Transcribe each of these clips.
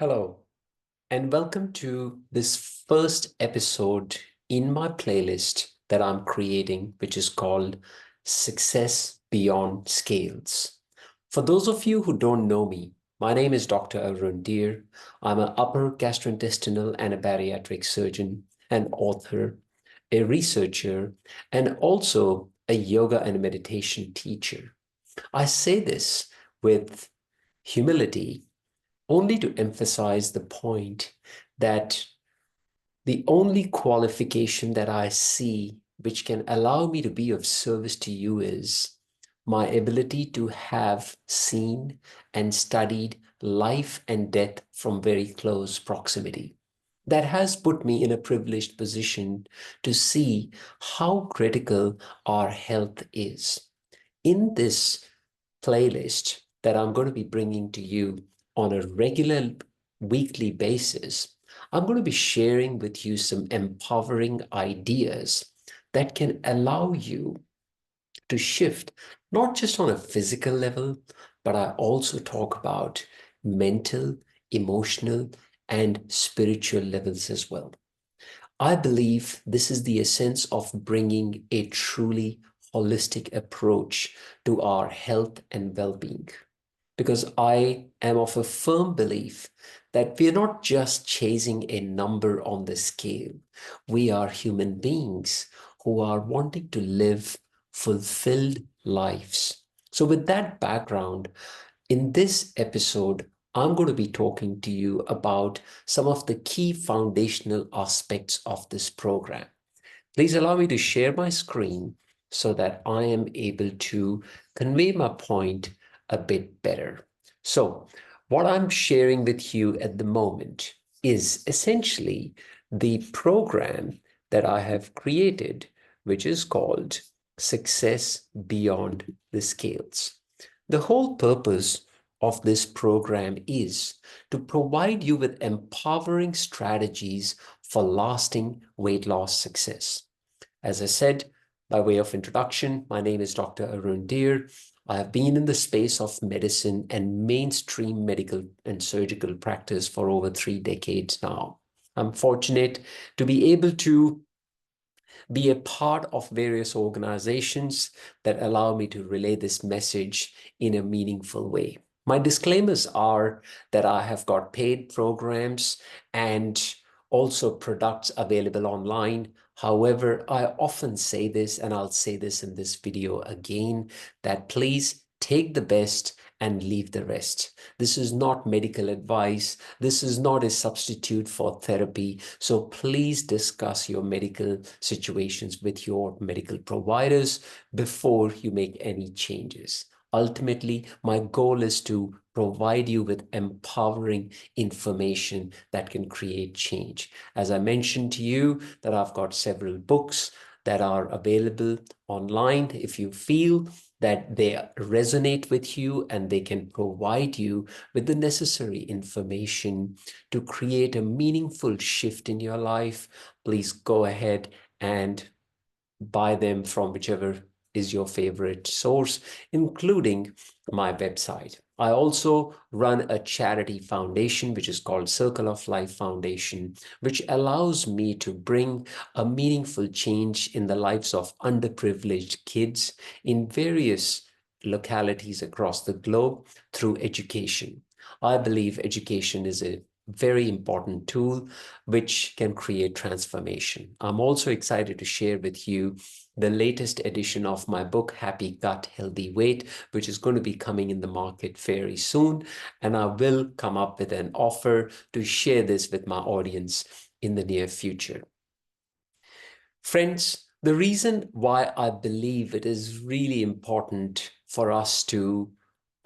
Hello, and welcome to this first episode in my playlist that I'm creating, which is called Success Beyond Scales. For those of you who don't know me, my name is Dr. Arun Deer. I'm an upper gastrointestinal and a bariatric surgeon, an author, a researcher, and also a yoga and meditation teacher. I say this with humility only to emphasize the point that the only qualification that I see which can allow me to be of service to you is my ability to have seen and studied life and death from very close proximity. That has put me in a privileged position to see how critical our health is. In this playlist that I'm going to be bringing to you on a regular weekly basis, I'm going to be sharing with you some empowering ideas that can allow you to shift, not just on a physical level, but I also talk about mental, emotional, and spiritual levels as well. I believe this is the essence of bringing a truly holistic approach to our health and well-being. Because I am of a firm belief that we are not just chasing a number on the scale. We are human beings who are wanting to live fulfilled lives. So, with that background, in this episode, I'm going to be talking to you about some of the key foundational aspects of this program. Please allow me to share my screen so that I am able to convey my point a bit better. So, what I'm sharing with you at the moment is essentially the program that I have created, which is called Success Beyond the Scales. The whole purpose of this program is to provide you with empowering strategies for lasting weight loss success. As I said, by way of introduction, my name is Dr. Arun Deer. I have been in the space of medicine and mainstream medical and surgical practice for over 3 decades now. I'm fortunate to be able to be a part of various organizations that allow me to relay this message in a meaningful way. My disclaimers are that I have got paid programs and also products available online. However, I often say this, and I'll say this in this video again, that please take the best and leave the rest. This is not medical advice. This is not a substitute for therapy. So please discuss your medical situations with your medical providers before you make any changes. Ultimately, my goal is to provide you with empowering information that can create change. As I mentioned to you, that I've got several books that are available online. If you feel that they resonate with you and they can provide you with the necessary information to create a meaningful shift in your life, please go ahead and buy them from whichever is your favorite source, including my website. I also run a charity foundation, which is called Circle of Life Foundation, which allows me to bring a meaningful change in the lives of underprivileged kids in various localities across the globe through education. I believe education is a very important tool which can create transformation. I'm also excited to share with you the latest edition of my book, Happy Gut, Healthy Weight, which is going to be coming in the market very soon. And I will come up with an offer to share this with my audience in the near future. Friends, the reason why I believe it is really important for us to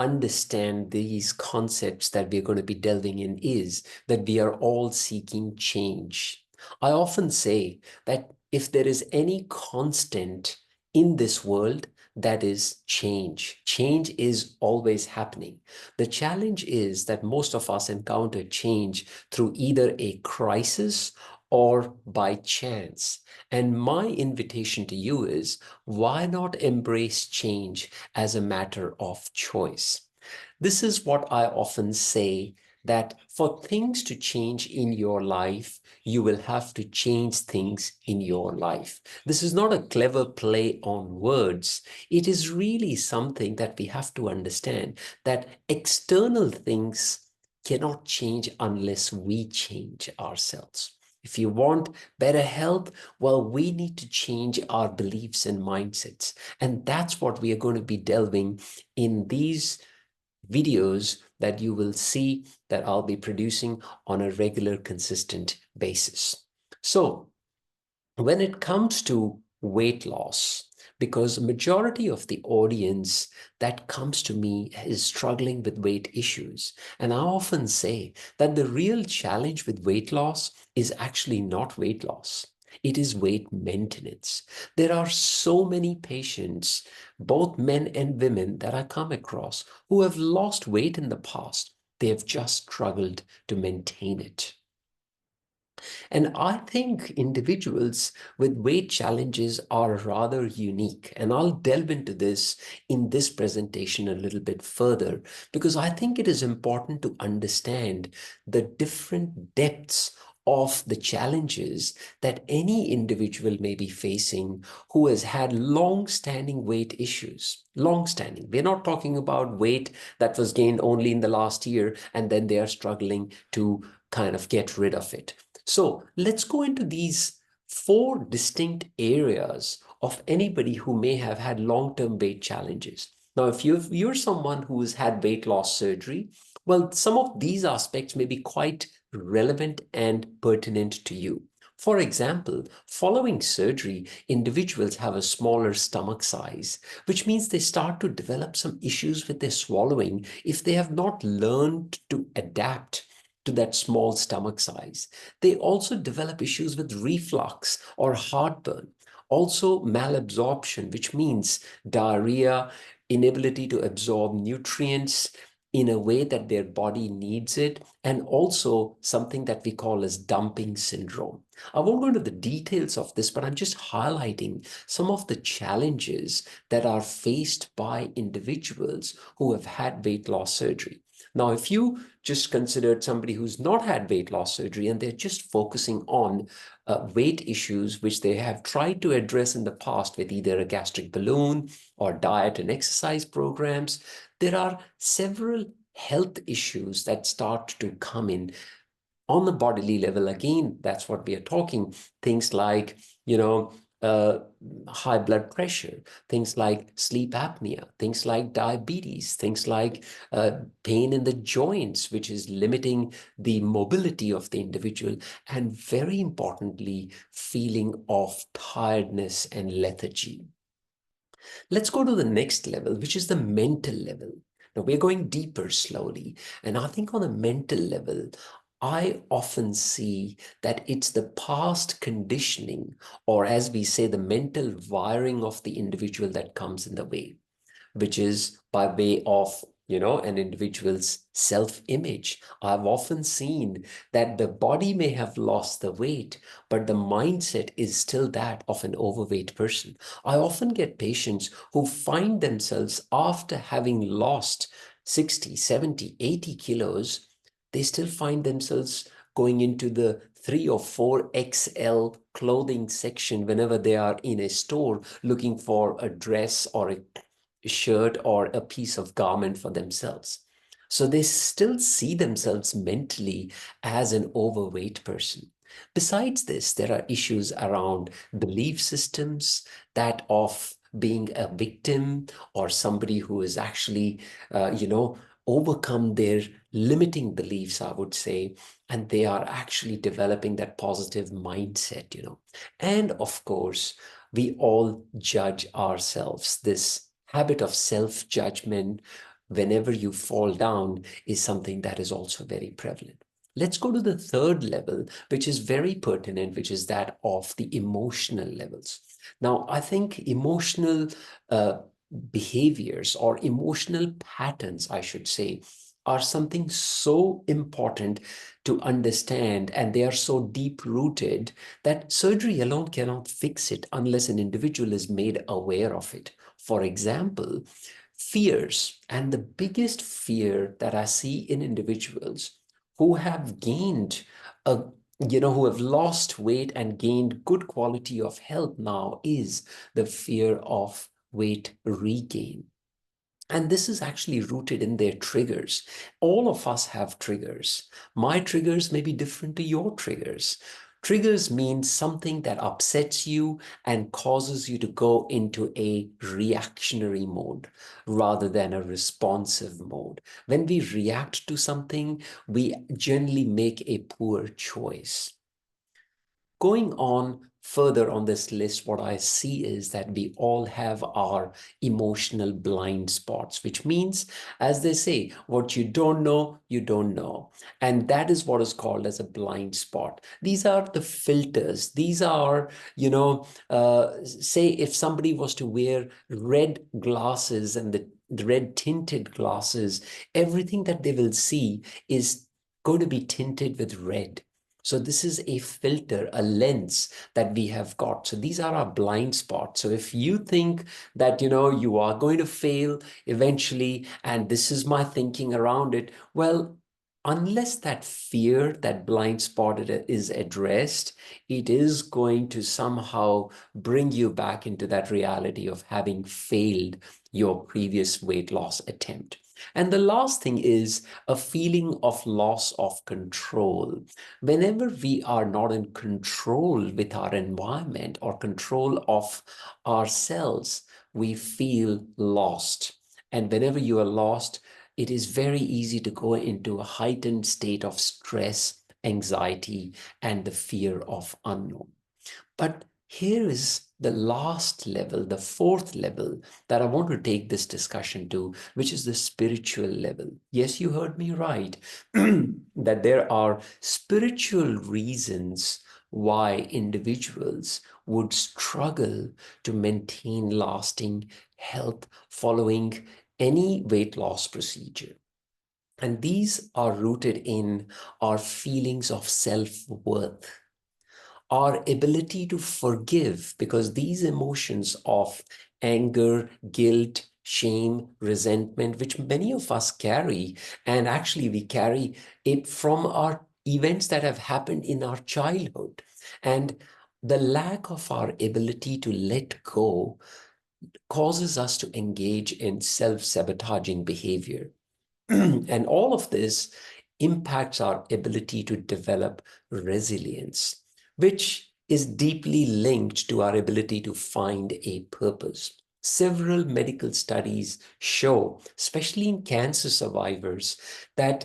understand these concepts that we're going to be delving in is that we are all seeking change. I often say that if there is any constant in this world, that is change. Change is always happening. The challenge is that most of us encounter change through either a crisis or by chance. And my invitation to you is, why not embrace change as a matter of choice? This is what I often say that for things to change in your life, you will have to change things in your life. This is not a clever play on words. It is really something that we have to understand, that external things cannot change unless we change ourselves. If you want better health, well, we need to change our beliefs and mindsets. And that's what we are going to be delving in these videos that you will see that I'll be producing on a regular, consistent basis. So when it comes to weight loss, because majority of the audience that comes to me is struggling with weight issues. And I often say that the real challenge with weight loss is actually not weight loss. It is weight maintenance. There are so many patients, both men and women, that I come across who have lost weight in the past. They have just struggled to maintain it. And I think individuals with weight challenges are rather unique. And I'll delve into this in this presentation a little bit further, because I think it is important to understand the different depths of the challenges that any individual may be facing who has had long-standing weight issues. Long-standing. We're not talking about weight that was gained only in the last year and then they are struggling to kind of get rid of it. So let's go into these four distinct areas of anybody who may have had long-term weight challenges. Now, if you're someone who has had weight loss surgery, well, some of these aspects may be quite relevant and pertinent to you. For example, following surgery, individuals have a smaller stomach size, which means they start to develop some issues with their swallowing if they have not learned to adapt to that small stomach size. They also develop issues with reflux or heartburn. Also malabsorption, which means diarrhea, inability to absorb nutrients in a way that their body needs it, and also something that we call as dumping syndrome. I won't go into the details of this, but I'm just highlighting some of the challenges that are faced by individuals who have had weight loss surgery. Now, if you just considered somebody who's not had weight loss surgery and they're just focusing on weight issues, which they have tried to address in the past with either a gastric balloon or diet and exercise programs, there are several health issues that start to come in on the bodily level. Again, that's what we are talking. Things like, uh, high blood pressure, things like sleep apnea, things like diabetes, things like pain in the joints, which is limiting the mobility of the individual, and very importantly, feeling of tiredness and lethargy. Let's go to the next level, which is the mental level. Now we're going deeper slowly. And I think on a mental level, I often see that it's the past conditioning, or as we say, the mental wiring of the individual that comes in the way, which is by way of, an individual's self-image. I've often seen that the body may have lost the weight, but the mindset is still that of an overweight person. I often get patients who find themselves after having lost 60, 70, 80 kilos, they still find themselves going into the 3 or 4 XL clothing section whenever they are in a store looking for a dress or a shirt or a piece of garment for themselves. So they still see themselves mentally as an overweight person. Besides this, there are issues around belief systems, that of being a victim or somebody who is actually, overcome their limiting beliefs, I would say, and they are actually developing that positive mindset. And of course, we all judge ourselves. This habit of self-judgment whenever you fall down is something that is also very prevalent. Let's go to the third level, which is very pertinent, which is that of the emotional levels. Now, I think emotional behaviors or emotional patterns, I should say, are something so important to understand, and they are so deep rooted that surgery alone cannot fix it unless an individual is made aware of it. For example, fears, and the biggest fear that I see in individuals who have gained a who have lost weight and gained good quality of health now is the fear of weight regain. And this is actually rooted in their triggers. All of us have triggers. My triggers may be different to your triggers. Triggers mean something that upsets you and causes you to go into a reactionary mode rather than a responsive mode. When we react to something, we generally make a poor choice. Going on further on this list, what I see is that we all have our emotional blind spots, which means, as they say, what you don't know, you don't know. And that is what is called as a blind spot. These are the filters. These are, say if somebody was to wear red glasses and the red tinted glasses, everything that they will see is going to be tinted with red. So this is a filter, a lens that we have got. So these are our blind spots. So if you think that, you are going to fail eventually, and this is my thinking around it, well, unless that fear, that blind spot is addressed, it is going to somehow bring you back into that reality of having failed your previous weight loss attempt. And the last thing is a feeling of loss of control. Whenever we are not in control with our environment or control of ourselves, we feel lost. And whenever you are lost, it is very easy to go into a heightened state of stress, anxiety, and the fear of unknown. But here is the last level, the fourth level that I want to take this discussion to, which is the spiritual level. Yes, you heard me right, that there are spiritual reasons why individuals would struggle to maintain lasting health following any weight loss procedure. And these are rooted in our feelings of self-worth, our ability to forgive, because these emotions of anger, guilt, shame, resentment, which many of us carry, and actually we carry it from our events that have happened in our childhood. And the lack of our ability to let go causes us to engage in self-sabotaging behavior. And all of this impacts our ability to develop resilience, which is deeply linked to our ability to find a purpose. Several medical studies show, especially in cancer survivors, that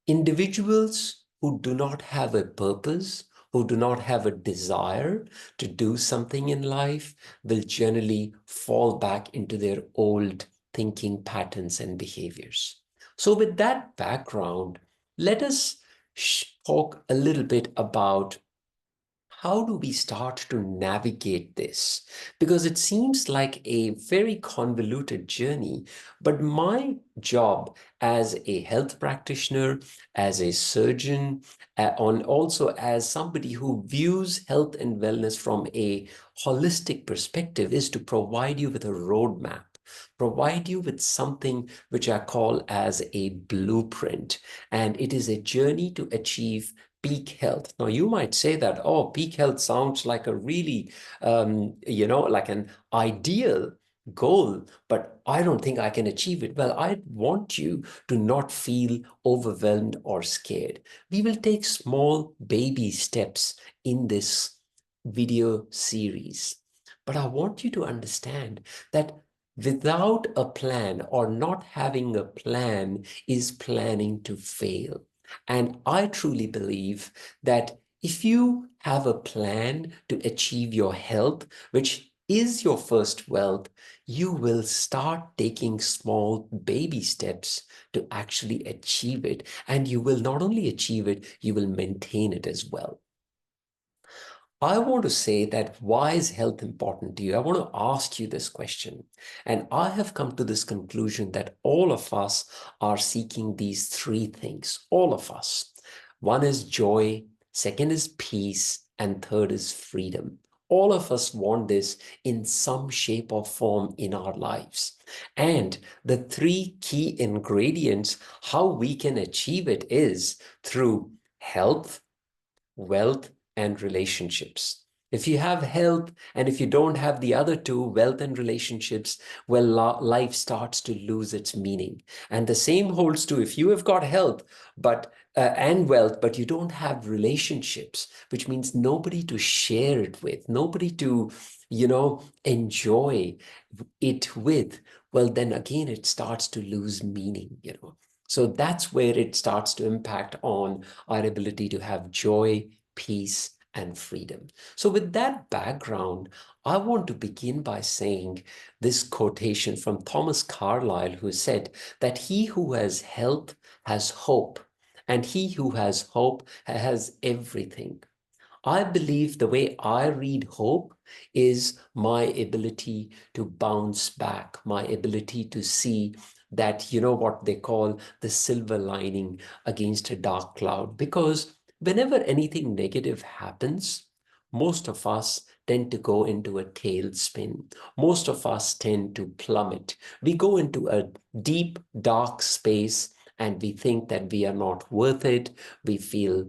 individuals who do not have a purpose, who do not have a desire to do something in life, will generally fall back into their old thinking patterns and behaviors. So with that background, let us talk a little bit about how do we start to navigate this? Because it seems like a very convoluted journey, but my job as a health practitioner, as a surgeon, and also as somebody who views health and wellness from a holistic perspective is to provide you with a roadmap, provide you with something which I call as a blueprint. And it is a journey to achieve peak health. Now, you might say that, oh, peak health sounds like a really, like an ideal goal, but I don't think I can achieve it. Well, I want you to not feel overwhelmed or scared. We will take small baby steps in this video series, but I want you to understand that without a plan or not having a plan is planning to fail. And I truly believe that if you have a plan to achieve your health, which is your first wealth, you will start taking small baby steps to actually achieve it. And you will not only achieve it, you will maintain it as well. I want to say that why is health important to you? I want to ask you this question. And I have come to this conclusion that all of us are seeking these three things, all of us. One is joy, second is peace, and third is freedom. All of us want this in some shape or form in our lives. And the three key ingredients, how we can achieve it is through health, wealth, and relationships. If you have health and if you don't have the other two, wealth and relationships, well, life starts to lose its meaning. And the same holds true if you have got health, but and wealth, but you don't have relationships, which means nobody to share it with, nobody to, enjoy it with. Well, then again, it starts to lose meaning. So that's where it starts to impact on our ability to have joy, peace, and freedom. So with that background, I want to begin by saying this quotation from Thomas Carlyle, who said that he who has health has hope, and he who has hope has everything. I believe the way I read hope is my ability to bounce back, my ability to see that, what they call the silver lining against a dark cloud. Because whenever anything negative happens, most of us tend to go into a tailspin. Most of us tend to plummet. We go into a deep, dark space and we think that we are not worth it. We feel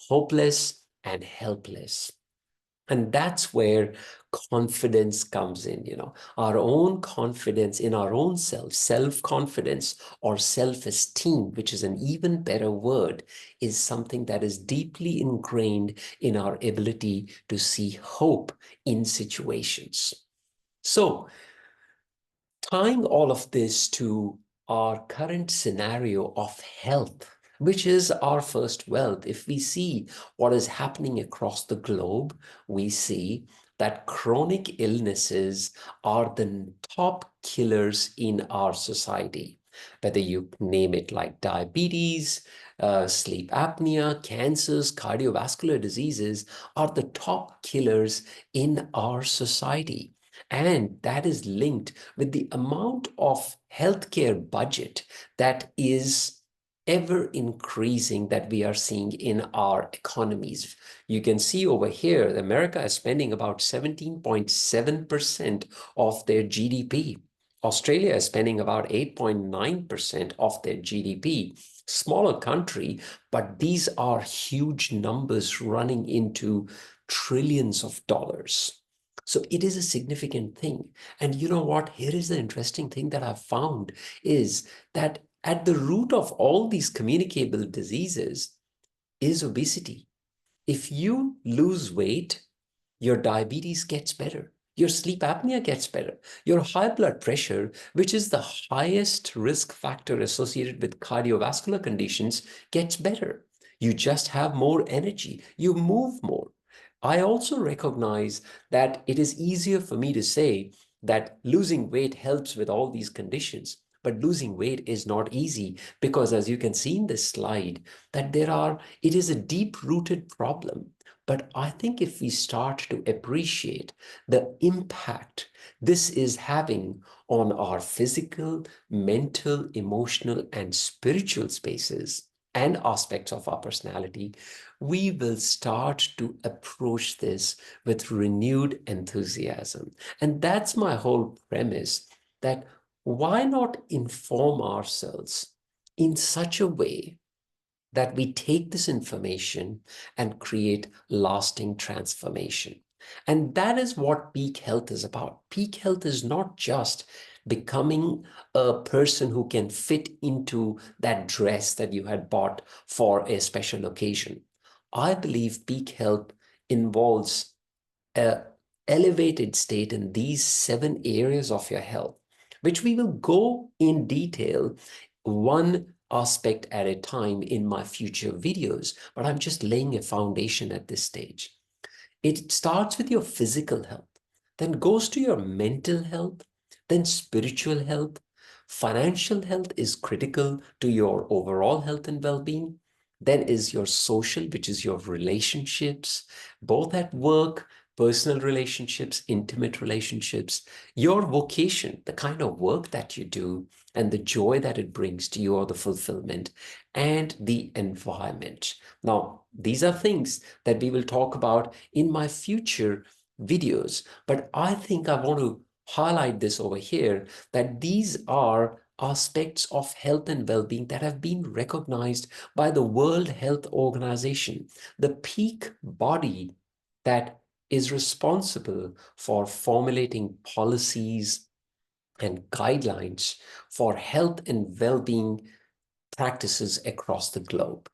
hopeless and helpless. And that's where confidence comes in, our own confidence in our own self-confidence or self-esteem, which is an even better word, is something that is deeply ingrained in our ability to see hope in situations. So, tying all of this to our current scenario of health, which is our first wealth, if we see what is happening across the globe, we see that chronic illnesses are the top killers in our society. Whether you name it like diabetes, sleep apnea, cancers, cardiovascular diseases are the top killers in our society. And that is linked with the amount of healthcare budget that is ever increasing that we are seeing in our economies. You can see over here, America is spending about 17.7% of their GDP. Australia is spending about 8.9% of their GDP. Smaller country, but these are huge numbers running into trillions of dollars. So it is a significant thing. And you know what? Here is the interesting thing that I've found is that at the root of all these communicable diseases is obesity. If you lose weight, your diabetes gets better. Your sleep apnea gets better. Your high blood pressure, which is the highest risk factor associated with cardiovascular conditions, gets better. You just have more energy. You move more. I also recognize that it is easier for me to say that losing weight helps with all these conditions. But losing weight is not easy because, as you can see in this slide, that it is a deep-rooted problem. But I think if we start to appreciate the impact this is having on our physical, mental, emotional, and spiritual spaces and aspects of our personality, we will start to approach this with renewed enthusiasm. And that's my whole premise, that why not inform ourselves in such a way that we take this information and create lasting transformation. And that is what peak health is about. Peak health is not just becoming a person who can fit into that dress that you had bought for a special occasion. I believe peak health involves a elevated state in these 7 areas of your health, which we will go in detail one aspect at a time in my future videos, but I'm just laying a foundation at this stage. It starts with your physical health, then goes to your mental health, then spiritual health. Financial health is critical to your overall health and well-being. Then is your social, which is your relationships, both at work, personal relationships, intimate relationships, your vocation, the kind of work that you do, and the joy that it brings to you or the fulfillment, and the environment. Now, these are things that we will talk about in my future videos. But I think I want to highlight this over here, that these are aspects of health and well-being that have been recognized by the World Health Organization, the peak body that is responsible for formulating policies and guidelines for health and well-being practices across the globe.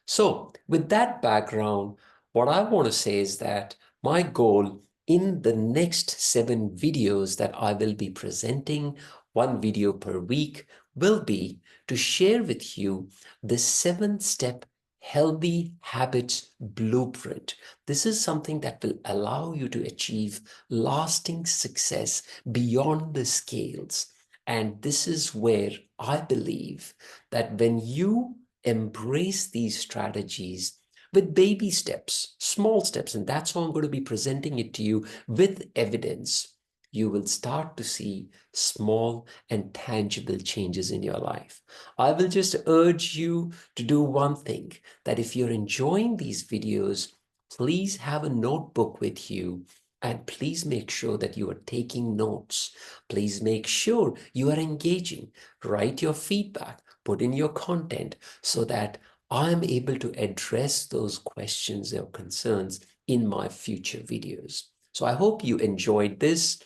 So, with that background, what I want to say is that my goal in the next 7 videos that I will be presenting, 1 video per week, will be to share with you the 7-step healthy habits blueprint. This is something that will allow you to achieve lasting success beyond the scales. And this is where I believe that when you embrace these strategies with baby steps, small steps, and that's how I'm going to be presenting it to you with evidence, you will start to see small and tangible changes in your life. I will just urge you to do one thing, that if you're enjoying these videos, please have a notebook with you. And please make sure that you are taking notes. Please make sure you are engaging. Write your feedback, put in your content so that I'm able to address those questions or concerns in my future videos. So I hope you enjoyed this.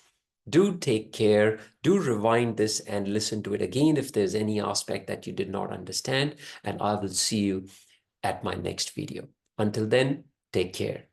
Do take care. Do rewind this and listen to it again if there's any aspect that you did not understand. And I will see you at my next video. Until then, take care.